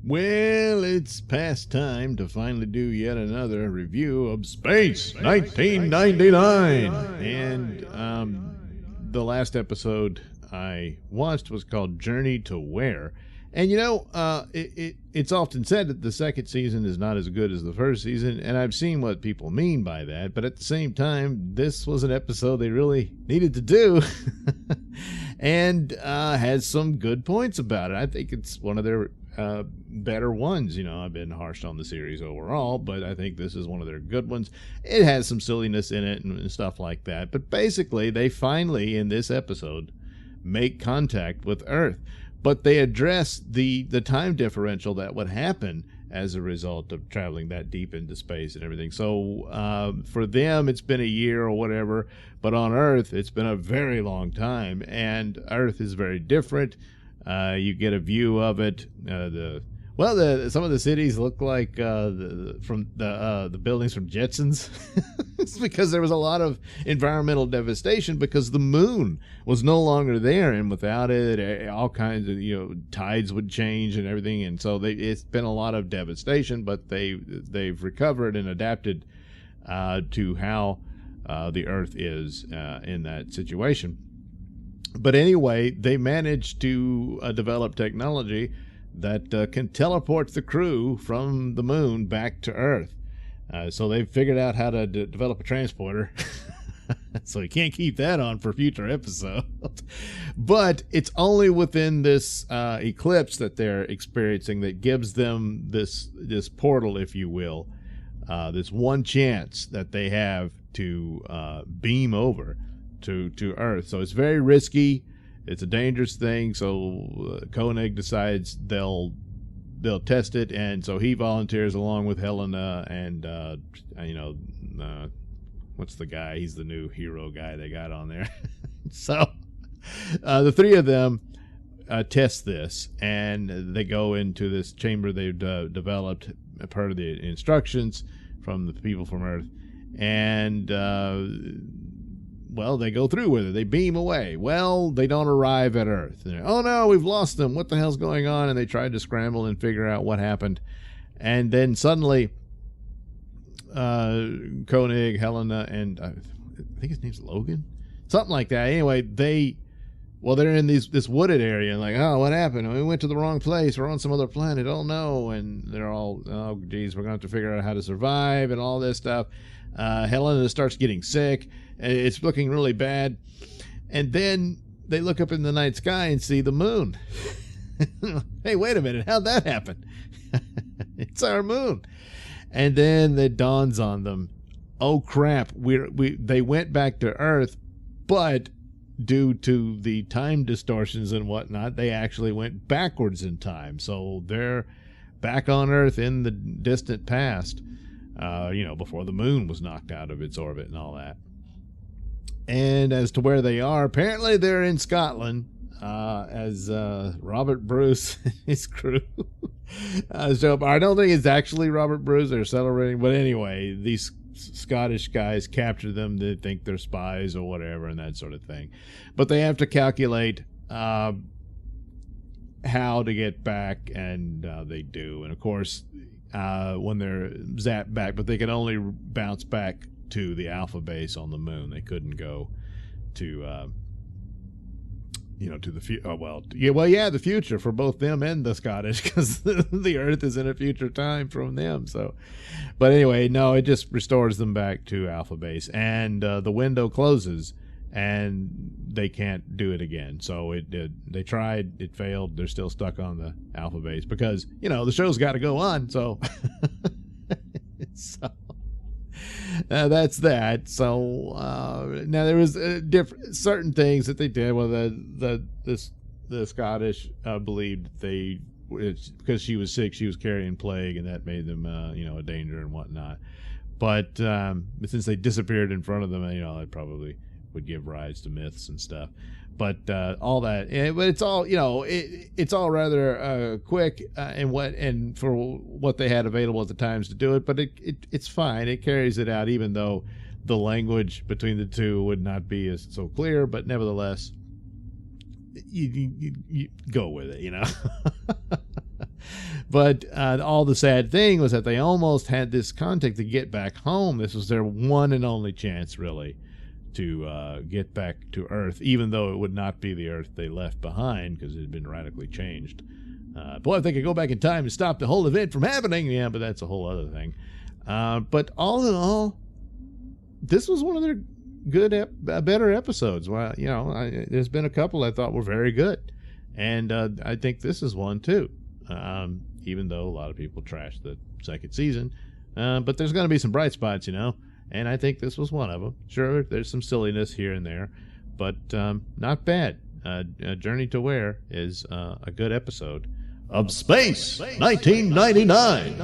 Well, it's past time to finally do yet another review of Space 1999. And the last episode I watched was called Journey to Where. And it's often said that the second season is not as good as the first season, and I've seen what people mean by that. But at the same time, this was an episode they really needed to do, and has some good points about it. I think it's one of their better ones. I've been harsh on the series overall, but I think this is one of their good ones. It has some silliness in it and stuff like that. But basically, they finally, in this episode, make contact with Earth. But they address the time differential that would happen as a result of traveling that deep into space and everything. So for them, it's been a year or whatever. But on Earth, it's been a very long time. And Earth is very different. You get a view of it. Some of the cities look like the buildings from Jetsons. It's because there was a lot of environmental devastation because the moon was no longer there, and without it, all kinds of tides would change and everything, and so it's been a lot of devastation. But they've recovered and adapted to how the Earth is in that situation. But anyway, they managed to develop technology that can teleport the crew from the moon back to Earth. So they've figured out how to develop a transporter. So you can't keep that on for future episodes. But it's only within this eclipse that they're experiencing that gives them this portal, if you will, this one chance that they have to beam over to Earth. So it's very risky. It's a dangerous thing. So Koenig decides they'll test it, and so he volunteers along with Helena and what's the guy? He's the new hero guy they got on there. So the three of them test this, and they go into this chamber they've developed, part of the instructions from the people from Earth, and they go through with it. They beam away. Well, they don't arrive at Earth. Oh no, we've lost them. What the hell's going on? And they tried to scramble and figure out what happened. And then suddenly, Koenig, Helena, and I think his name's Logan, something like that. Anyway, they're in this wooded area, and like, oh, what happened? We went to the wrong place. We're on some other planet. Oh no! And they're all, oh geez, we're going to have to figure out how to survive and all this stuff. Helena starts getting sick. It's looking really bad. And then they look up in the night sky and see the moon. Hey, wait a minute. How'd that happen? It's our moon. And then it dawns on them, oh crap, they went back to Earth, but due to the time distortions and whatnot, they actually went backwards in time. So they're back on Earth in the distant past, before the moon was knocked out of its orbit and all that. And as to where they are, apparently they're in Scotland, as Robert Bruce and his crew show up. I don't think it's actually Robert Bruce they're celebrating, but anyway, these Scottish guys capture them. They think they're spies or whatever and that sort of thing. But they have to calculate how to get back, and they do. And of course, when they're zapped back, but they can only bounce back to the Alpha base on the moon. They couldn't go to to the the future for both them and the Scottish, because the Earth is in a future time from them. So, but anyway, no, it just restores them back to Alpha base, and the window closes, and they can't do it again. So they tried, it failed. They're still stuck on the Alpha base because the show's got to go on. So, that's that. So now there was certain things that they did. Well, the Scottish believed because she was sick, she was carrying plague, and that made them a danger and whatnot. But since they disappeared in front of them, it probably would give rise to myths and stuff. But all that, but it's all it's all rather quick and for what they had available at the times to do it. But it's fine. It carries it out, even though the language between the two would not be so clear. But nevertheless, you go with it, But all the sad thing was that they almost had this contact to get back home. This was their one and only chance, really, to get back to Earth, even though it would not be the Earth they left behind because it had been radically changed. Boy, if they could go back in time and stop the whole event from happening, yeah, but that's a whole other thing. But all in all, this was one of their better episodes. Well, you know, there's been a couple I thought were very good, and I think this is one too. Even though a lot of people trashed the second season, but there's going to be some bright spots, you know, and I think this was one of them. Sure, there's some silliness here and there, but not bad. Journey to Where is a good episode of Space 1999.